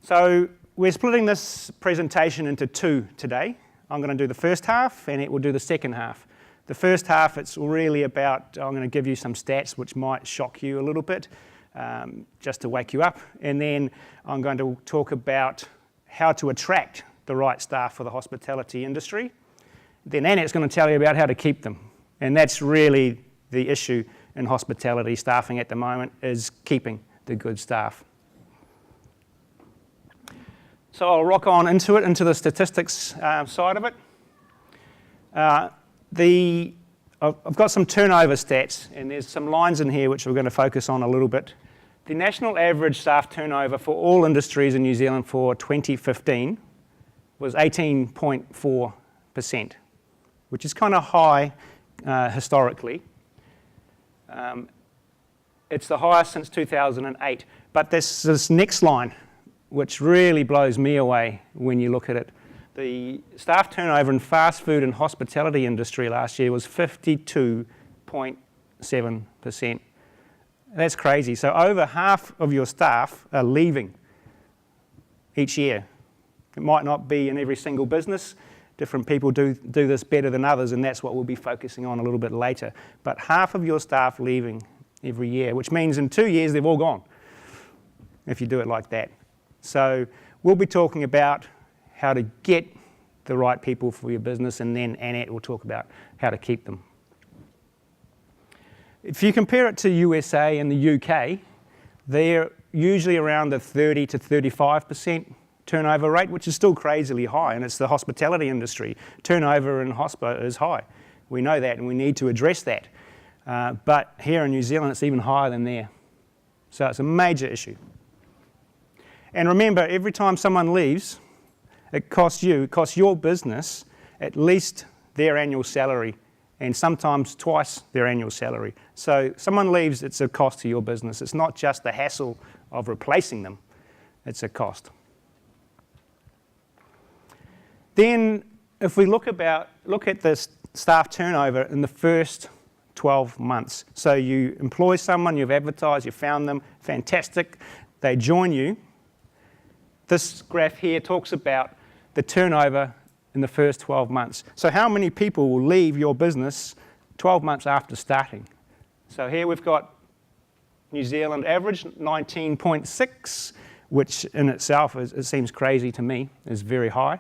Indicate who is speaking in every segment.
Speaker 1: So we're splitting this presentation into two today. I'm going to do the first half and it will do the second half. The first half, it's really about, I'm going to give you some stats which might shock you a little bit, just to wake you up. And then I'm going to talk about how to attract the right staff for the hospitality industry. Then Annette's going to tell you about how to keep them. And that's really the issue in hospitality staffing at the moment, is keeping the good staff. So I'll rock on into the statistics side of it. I've got some turnover stats, and there's some lines in here which we're going to focus on a little bit. The national average staff turnover for all industries in New Zealand for 2015 was 18.4%, which is kind of high historically. It's the highest since 2008. But this next line, which really blows me away when you look at it. The staff turnover in fast food and hospitality industry last year was 52.7%. That's crazy. So over half of your staff are leaving each year. It might not be in every single business. Different people do this better than others, and that's what we'll be focusing on a little bit later. But half of your staff leaving every year, which means in 2 years they've all gone, if you do it like that. So we'll be talking about how to get the right people for your business, and then Annette will talk about how to keep them. If you compare it to USA and the UK, they're usually around the 30 to 35% turnover rate, which is still crazily high, and it's the hospitality industry. Turnover in hospo is high. We know that, and we need to address that. But here in New Zealand, it's even higher than there. So it's a major issue. And remember, every time someone leaves, it costs your business at least their annual salary, and sometimes twice their annual salary. So someone leaves, it's a cost to your business. It's not just the hassle of replacing them, it's a cost. Then if we look at the staff turnover in the first 12 months. So you employ someone, you've advertised, you found them, fantastic, they join you. This graph here talks about the turnover in the first 12 months. So how many people will leave your business 12 months after starting? So here we've got New Zealand average, 19.6, which in itself, it seems crazy to me, is very high.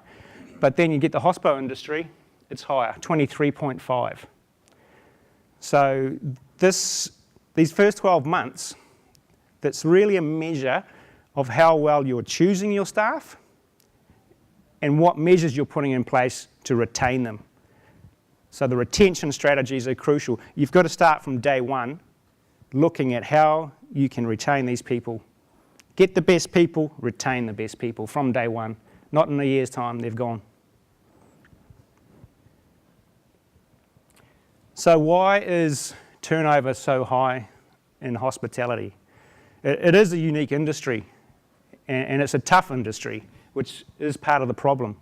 Speaker 1: But then you get the hospo industry, it's higher, 23.5. So these first 12 months, that's really a measure of how well you're choosing your staff and what measures you're putting in place to retain them. So the retention strategies are crucial. You've got to start from day one looking at how you can retain these people. Get the best people, retain the best people from day one. Not in a year's time, they've gone. So why is turnover so high in hospitality? It is a unique industry, and it's a tough industry, which is part of the problem.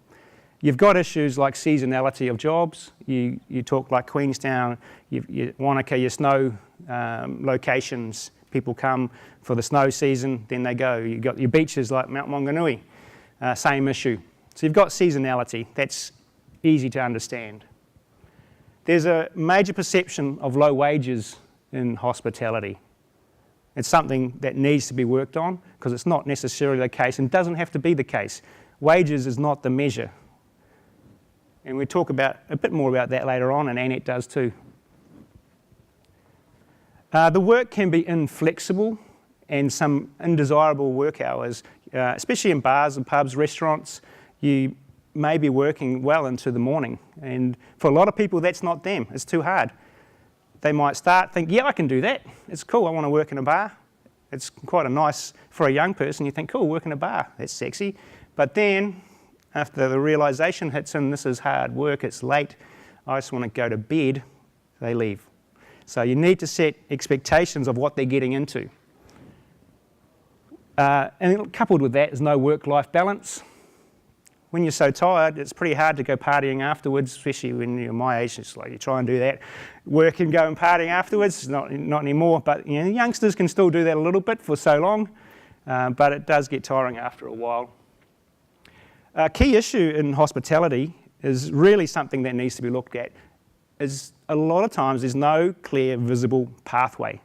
Speaker 1: You've got issues like seasonality of jobs. You talk like Queenstown, Wanaka, your snow locations. People come for the snow season, then they go. You've got your beaches like Mount Maunganui, same issue. So you've got seasonality. That's easy to understand. There's a major perception of low wages in hospitality. It's something that needs to be worked on because it's not necessarily the case and doesn't have to be the case. Wages is not the measure. And we'll talk about a bit more about that later on, and Annette does too. The work can be inflexible and some undesirable work hours, especially in bars and pubs, restaurants. You may be working well into the morning, and for a lot of people that's not them, it's too hard. They might think, yeah, I can do that, it's cool, I want to work in a bar. It's quite a nice, for a young person, you think, cool, work in a bar, that's sexy. But then, after the realisation hits in, this is hard work, it's late, I just want to go to bed, they leave. So you need to set expectations of what they're getting into. And coupled with that is no work-life balance. When you're so tired, it's pretty hard to go partying afterwards, especially when you're my age. It's like you try and do that, work and go and partying afterwards. Not anymore, but you know, youngsters can still do that a little bit for so long. but it does get tiring after a while. A key issue in hospitality is really something that needs to be looked at, is a lot of times there's no clear, visible pathway.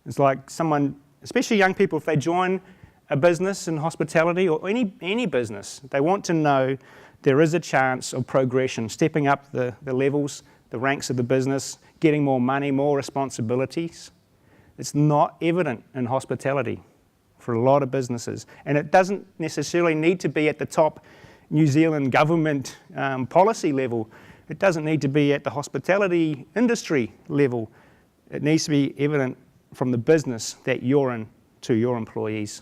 Speaker 1: It's like someone, especially young people, if they join a business in hospitality or any business, they want to know there is a chance of progression, stepping up the levels, the ranks of the business, getting more money, more responsibilities. It's not evident in hospitality for a lot of businesses. And it doesn't necessarily need to be at the top New Zealand government policy level. It doesn't need to be at the hospitality industry level. It needs to be evident from the business that you're in to your employees.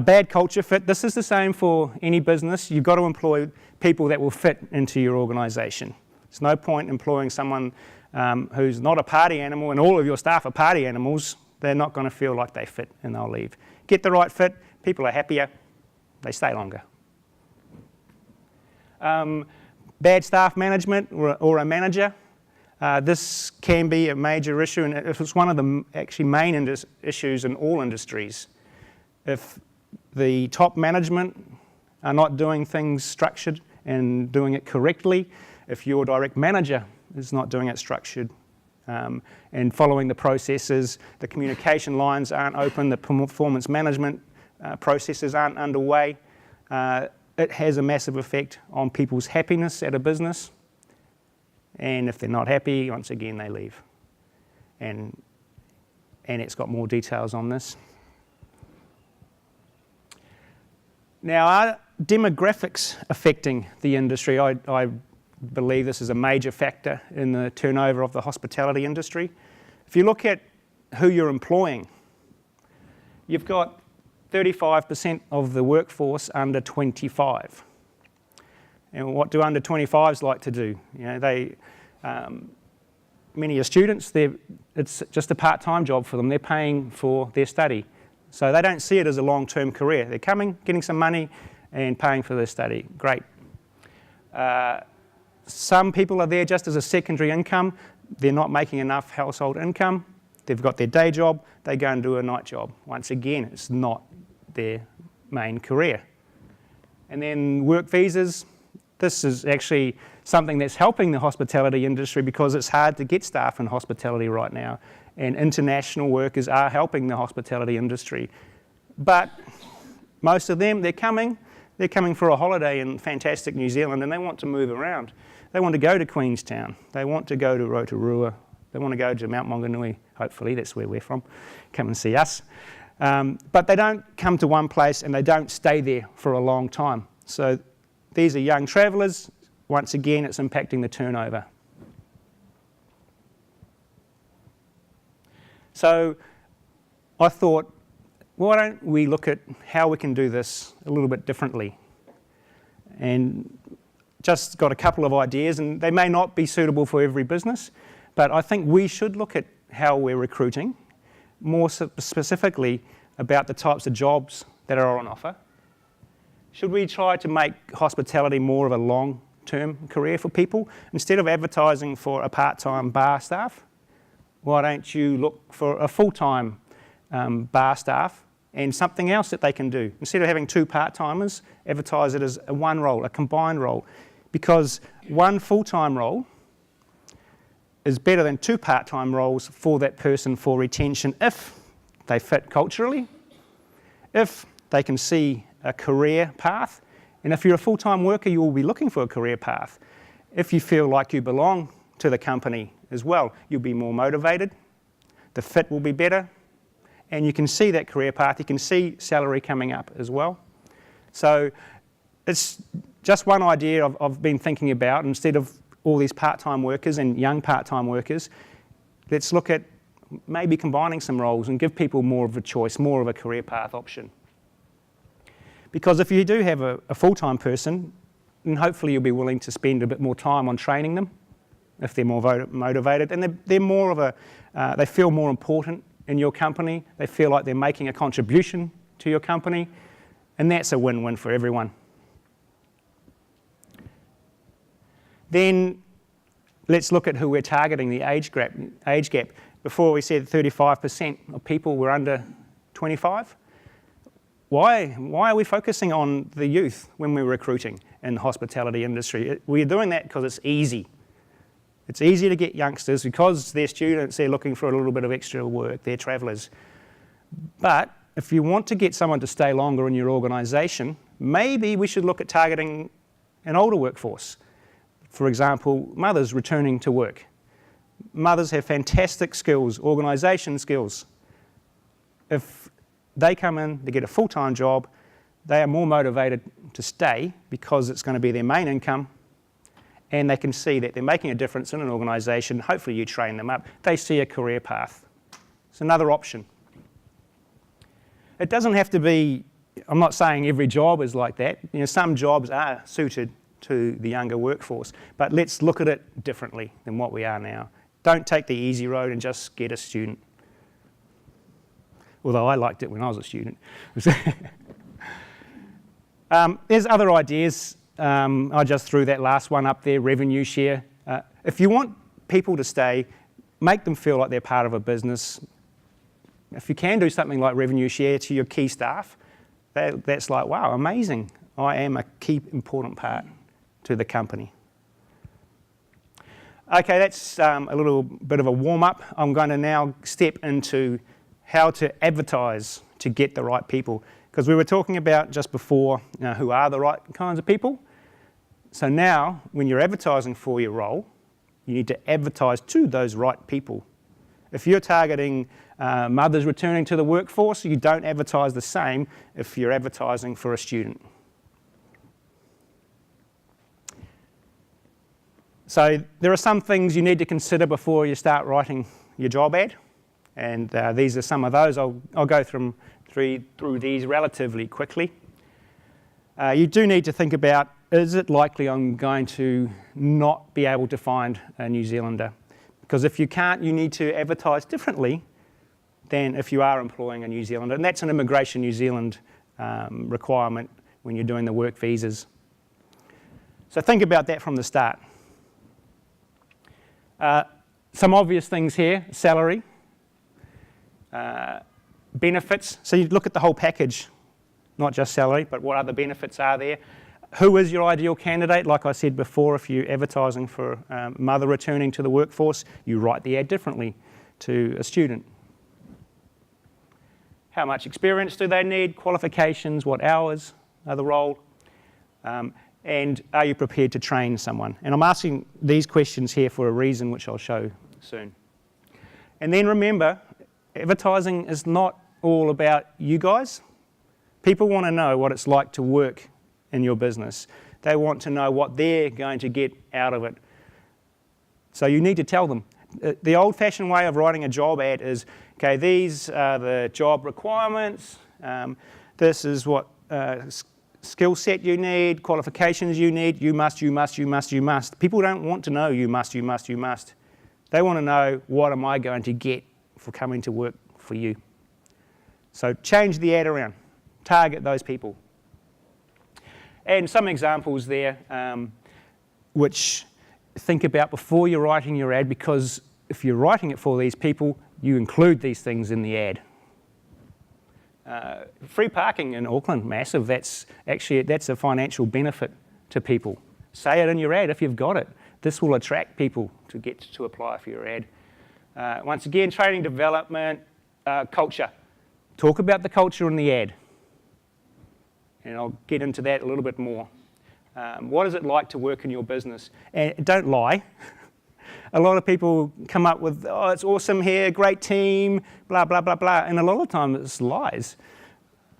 Speaker 1: Bad culture fit. This is the same for any business. You've got to employ people that will fit into your organisation. There's no point employing someone who's not a party animal and all of your staff are party animals. They're not going to feel like they fit and they'll leave. Get the right fit, people are happier, they stay longer. Bad staff management or a manager. This can be a major issue, and it's one of the actually main issues in all industries. If the top management are not doing things structured and doing it correctly, if your direct manager is not doing it structured and following the processes, the communication lines aren't open, the performance management processes aren't underway, it has a massive effect on people's happiness at a business. And if they're not happy, once again, they leave. And it's got more details on this. Now, are demographics affecting the industry? I believe this is a major factor in the turnover of the hospitality industry. If you look at who you're employing, you've got 35% of the workforce under 25. And what do under 25s like to do? You know, many are students. It's just a part-time job for them. They're paying for their study. So they don't see it as a long-term career. They're coming, getting some money, and paying for their study. Great. Some people are there just as a secondary income. They're not making enough household income. They've got their day job. They go and do a night job. Once again, it's not their main career. And then work visas. This is actually something that's helping the hospitality industry because it's hard to get staff in hospitality right now. And international workers are helping the hospitality industry. But most of them, they're coming for a holiday in fantastic New Zealand and they want to move around. They want to go to Queenstown. They want to go to Rotorua. They want to go to Mount Maunganui, hopefully, that's where we're from. Come and see us. But they don't come to one place and they don't stay there for a long time. So these are young travellers. Once again, it's impacting the turnover. So I thought, why don't we look at how we can do this a little bit differently? And just got a couple of ideas, and they may not be suitable for every business, but I think we should look at how we're recruiting, more specifically about the types of jobs that are on offer. Should we try to make hospitality more of a long-term career for people? Instead of advertising for a part-time bar staff, why don't you look for a full-time bar staff and something else that they can do? Instead of having two part-timers, advertise it as one role, a combined role. Because one full-time role is better than two part-time roles for that person for retention if they fit culturally, if they can see a career path, and if you're a full-time worker, you will be looking for a career path. If you feel like you belong to the company as well, you'll be more motivated, the fit will be better, and you can see that career path, you can see salary coming up as well. So it's just one idea I've been thinking about. Instead of all these part-time workers and young part-time workers, let's look at maybe combining some roles and give people more of a choice, more of a career path option. Because if you do have a full-time person, then hopefully you'll be willing to spend a bit more time on training them if they're more motivated, and they're more of they feel more important in your company. They feel like they're making a contribution to your company, and that's a win-win for everyone. Then let's look at who we're targeting, the age gap. Before we said 35% of people were under 25. Why are we focusing on the youth when we're recruiting in the hospitality industry? We're doing that because it's easy. It's easy to get youngsters because they're students, they're looking for a little bit of extra work, they're travellers. But if you want to get someone to stay longer in your organisation, maybe we should look at targeting an older workforce. For example, mothers returning to work. Mothers have fantastic skills, organisation skills. If they come in, they get a full-time job, they are more motivated to stay because it's going to be their main income, and they can see that they're making a difference in an organisation. Hopefully you train them up. They see a career path. It's another option. It doesn't have to be, I'm not saying every job is like that. You know, some jobs are suited to the younger workforce, but let's look at it differently than what we are now. Don't take the easy road and just get a student. Although I liked it when I was a student. There's other ideas. I just threw that last one up there, revenue share. If you want people to stay, make them feel like they're part of a business. If you can do something like revenue share to your key staff, that's like, wow, amazing. I am a key important part to the company. Okay, that's a little bit of a warm-up. I'm going to now step into how to advertise to get the right people. Because we were talking about just before, who are the right kinds of people. So now, when you're advertising for your role, you need to advertise to those right people. If you're targeting mothers returning to the workforce, you don't advertise the same if you're advertising for a student. So there are some things you need to consider before you start writing your job ad. And these are some of those. I'll go through these relatively quickly. You do need to think about, is it likely I'm going to not be able to find a New Zealander? Because if you can't, you need to advertise differently than if you are employing a New Zealander. And that's an Immigration New Zealand requirement when you're doing the work visas. So think about that from the start. Some obvious things here: salary, benefits. So you look at the whole package, not just salary, but what other benefits are there. Who is your ideal candidate? Like I said before, if you're advertising for a mother returning to the workforce, you write the ad differently to a student. How much experience do they need? Qualifications, what hours are the role? And are you prepared to train someone? And I'm asking these questions here for a reason, which I'll show soon. And then remember, advertising is not all about you guys. People want to know what it's like to work in your business. They want to know what they're going to get out of it. So you need to tell them. The old-fashioned way of writing a job ad is, okay, these are the job requirements. This is what skill set you need, qualifications you need. You must, you must, you must, you must. People don't want to know you must, you must, you must. They want to know, what am I going to get for coming to work for you? So change the ad around. Target those people. And some examples there which think about before you're writing your ad, because if you're writing it for these people, you include these things in the ad. Free parking in Auckland, massive. That's a financial benefit to people. Say it in your ad if you've got it. This will attract people to get to apply for your ad. Once again, training, development, culture. Talk about the culture in the ad. And I'll get into that a little bit more. What is it like to work in your business? And don't lie. A lot of people come up with, oh, it's awesome here, great team, blah, blah, blah, blah. And a lot of times it's lies.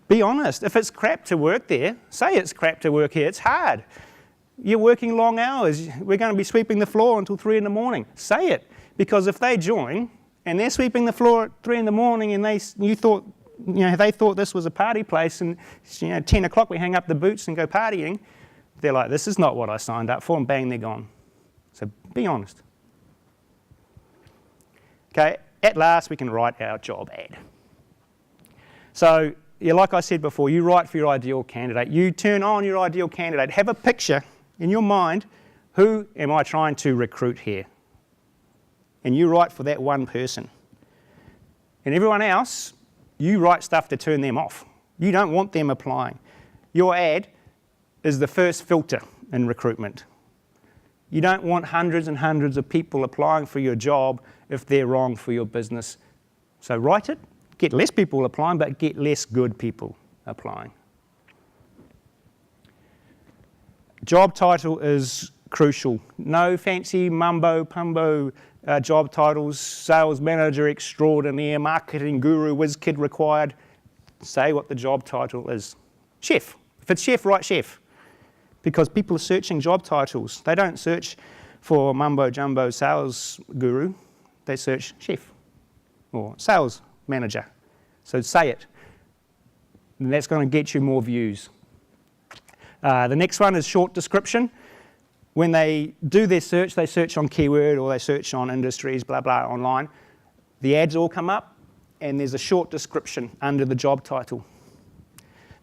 Speaker 1: Be honest. If it's crap to work there, say it's crap to work here. It's hard. You're working long hours. We're going to be sweeping the floor until 3 in the morning. Say it. Because if they join and they're sweeping the floor at 3 in the morning and they thought this was a party place, and 10 o'clock we hang up the boots and go partying, they're like, this is not what I signed up for, and bang, they're gone. So be honest. Okay, at last we can write our job ad. So, like I said before, you write for your ideal candidate. You turn on your ideal candidate. Have a picture in your mind, who am I trying to recruit here? And you write for that one person. And everyone else, you write stuff to turn them off. You don't want them applying. Your ad is the first filter in recruitment. You don't want hundreds and hundreds of people applying for your job if they're wrong for your business. So write it, get less people applying, but get less good people applying. Job title is crucial. No fancy mumbo-pumbo job titles, sales manager extraordinaire, marketing guru, whiz kid required. Say what the job title is. Chef. If it's chef, write chef. Because people are searching job titles. They don't search for mumbo-jumbo sales guru. They search chef or sales manager. So say it. And that's going to get you more views. The next one is short description. When they do their search, they search on keyword or they search on industries, blah, blah, online. The ads all come up and there's a short description under the job title.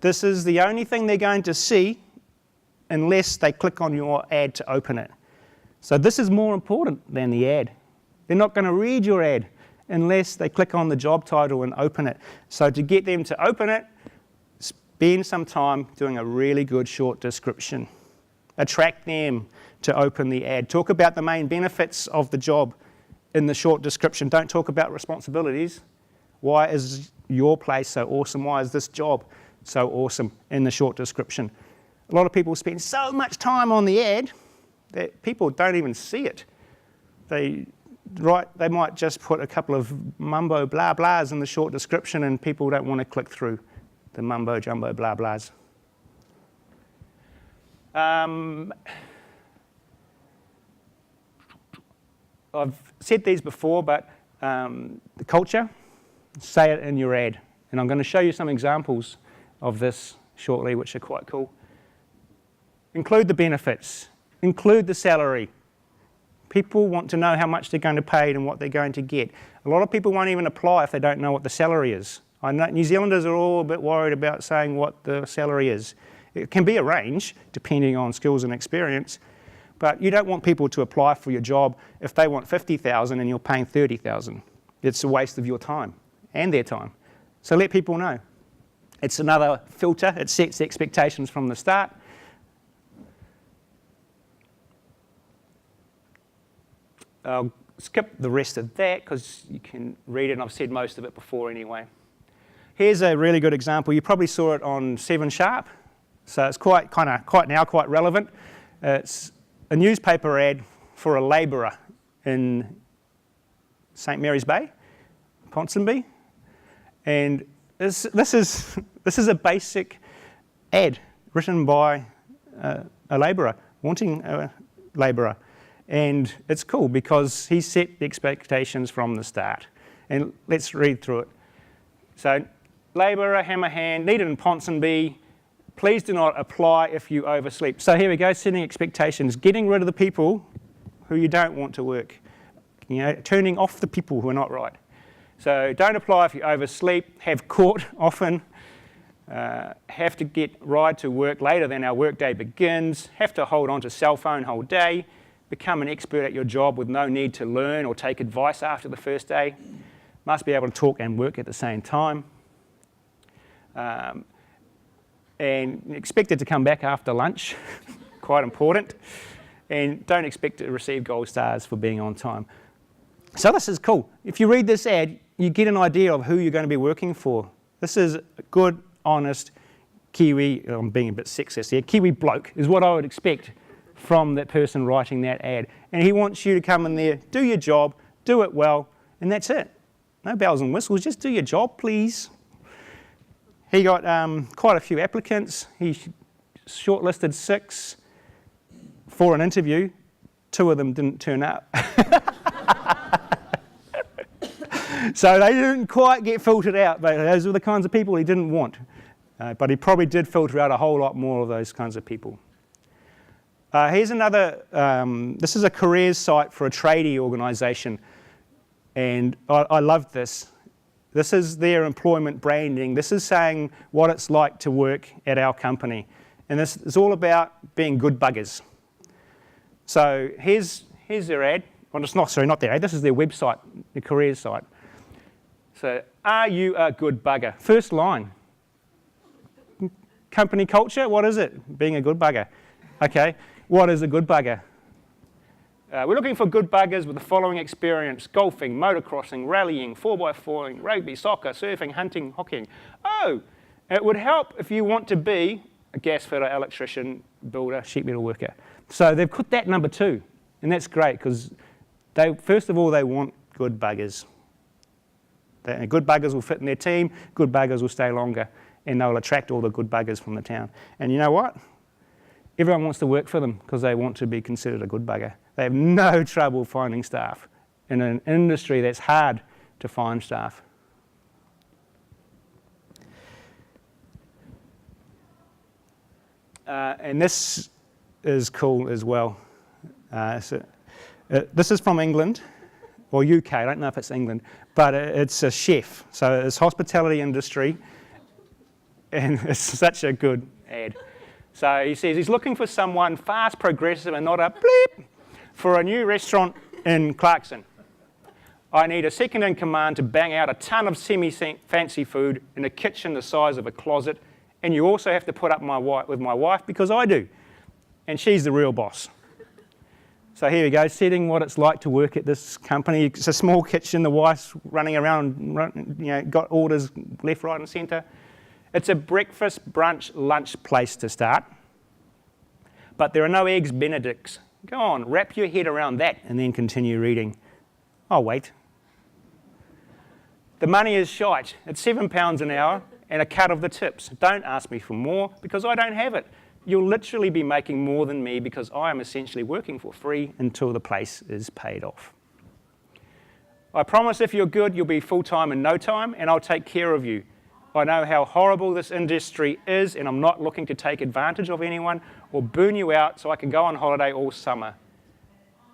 Speaker 1: This is the only thing they're going to see unless they click on your ad to open it. So this is more important than the ad. They're not going to read your ad unless they click on the job title and open it. So to get them to open it, spend some time doing a really good short description. Attract them to open the ad. Talk about the main benefits of the job in the short description. Don't talk about responsibilities. Why is your place so awesome? Why is this job so awesome in the short description? A lot of people spend so much time on the ad that people don't even see it. They might just put a couple of mumbo blah blahs in the short description and people don't want to click through the mumbo jumbo blah blahs. I've said these before, but the culture, say it in your ad. And I'm going to show you some examples of this shortly, which are quite cool. Include the benefits. Include the salary. People want to know how much they're going to pay and what they're going to get. A lot of people won't even apply if they don't know what the salary is. I know New Zealanders are all a bit worried about saying what the salary is. It can be a range, depending on skills and experience, but you don't want people to apply for your job if they want 50,000 and you're paying 30,000. It's a waste of your time and their time. So let people know. It's another filter. It sets expectations from the start. I'll skip the rest of that because you can read it, and I've said most of it before anyway. Here's a really good example. You probably saw it on 7 Sharp, so it's quite relevant. It's a newspaper ad for a labourer in St Mary's Bay, Ponsonby, and this is a basic ad written by a labourer wanting a labourer. And it's cool because he set the expectations from the start. And let's read through it. So, labourer, hammer hand, needed in Ponsonby. Please do not apply if you oversleep. So here we go, setting expectations, getting rid of the people who you don't want to work. You know, turning off the people who are not right. So don't apply if you oversleep, have court often, have to get ride to work later than our workday begins, have to hold on to cell phone whole day, become an expert at your job with no need to learn or take advice after the first day, must be able to talk and work at the same time, and expected to come back after lunch, quite important, and don't expect to receive gold stars for being on time. So this is cool. If you read this ad, you get an idea of who you're going to be working for. This is a good, honest Kiwi, I'm being a bit sexist here, Kiwi bloke is what I would expect from that person writing that ad. And he wants you to come in there, do your job, do it well, and that's it. No bells and whistles, just do your job, please. He got quite a few applicants. He shortlisted 6 for an interview. 2 of them didn't turn up. So they didn't quite get filtered out, but those were the kinds of people he didn't want. But he probably did filter out a whole lot more of those kinds of people. Here's another, this is a careers site for a tradie organisation, and I love this. This is their employment branding. This is saying what it's like to work at our company. And this is all about being good buggers. So here's their ad. Well, it's not, sorry, not their ad. This is their website, the careers site. So, are you a good bugger? First line. Company culture, what is it? Being a good bugger. Okay, what is a good bugger? We're looking for good buggers with the following experience: golfing, motocrossing, rallying, 4x4ing, rugby, soccer, surfing, hunting, hockeying. Oh, it would help if you want to be a gas fitter, electrician, builder, sheet metal worker. So they've put that number 2, and that's great because first of all, they want good buggers. Good buggers will fit in their team, good buggers will stay longer, and they'll attract all the good buggers from the town. And you know what? Everyone wants to work for them because they want to be considered a good bugger. They have no trouble finding staff in an industry that's hard to find staff. And this is cool as well. This is from England, or UK, I don't know if it's England, but it's a chef. So it's hospitality industry, and it's such a good ad. So he says he's looking for someone fast, progressive, and not a bleep for a new restaurant in Clarkson. I need a second in command to bang out a ton of semi-fancy food in a kitchen the size of a closet, and you also have to put up with my wife because I do, and she's the real boss. So here we go, setting what it's like to work at this company. It's a small kitchen, the wife's running around, got orders left, right, and centre. It's a breakfast, brunch, lunch place to start. But there are no eggs Benedicts. Go on, wrap your head around that and then continue reading. I'll wait. The money is shite. It's £7 an hour and a cut of the tips. Don't ask me for more because I don't have it. You'll literally be making more than me because I am essentially working for free until the place is paid off. I promise if you're good, you'll be full-time in no time and I'll take care of you. I know how horrible this industry is and I'm not looking to take advantage of anyone or burn you out so I can go on holiday all summer.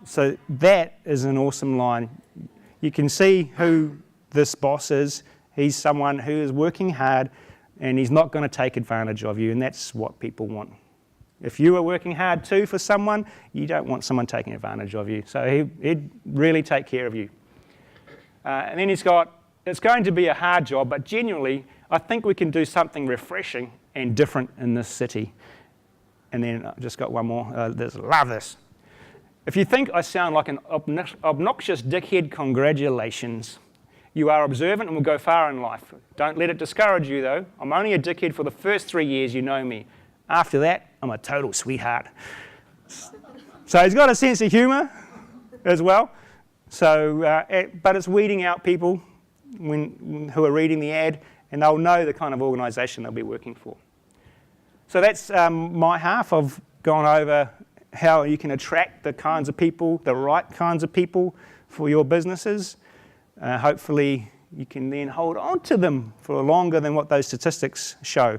Speaker 1: So that is an awesome line. You can see who this boss is. He's someone who is working hard and he's not going to take advantage of you, and that's what people want. If you are working hard too for someone, you don't want someone taking advantage of you. So he'd really take care of you. And then he's got, it's going to be a hard job, but genuinely, I think we can do something refreshing and different in this city. And then I just got one more. Love this. If you think I sound like an obnoxious dickhead, congratulations. You are observant and will go far in life. Don't let it discourage you, though. I'm only a dickhead for the first 3 years you know me. After that, I'm a total sweetheart. So he's got a sense of humour as well. So, but it's weeding out people who are reading the ad, and they'll know the kind of organisation they'll be working for. So that's my half. I've gone over how you can attract the kinds of people, the right kinds of people for your businesses. Hopefully you can then hold on to them for longer than what those statistics show.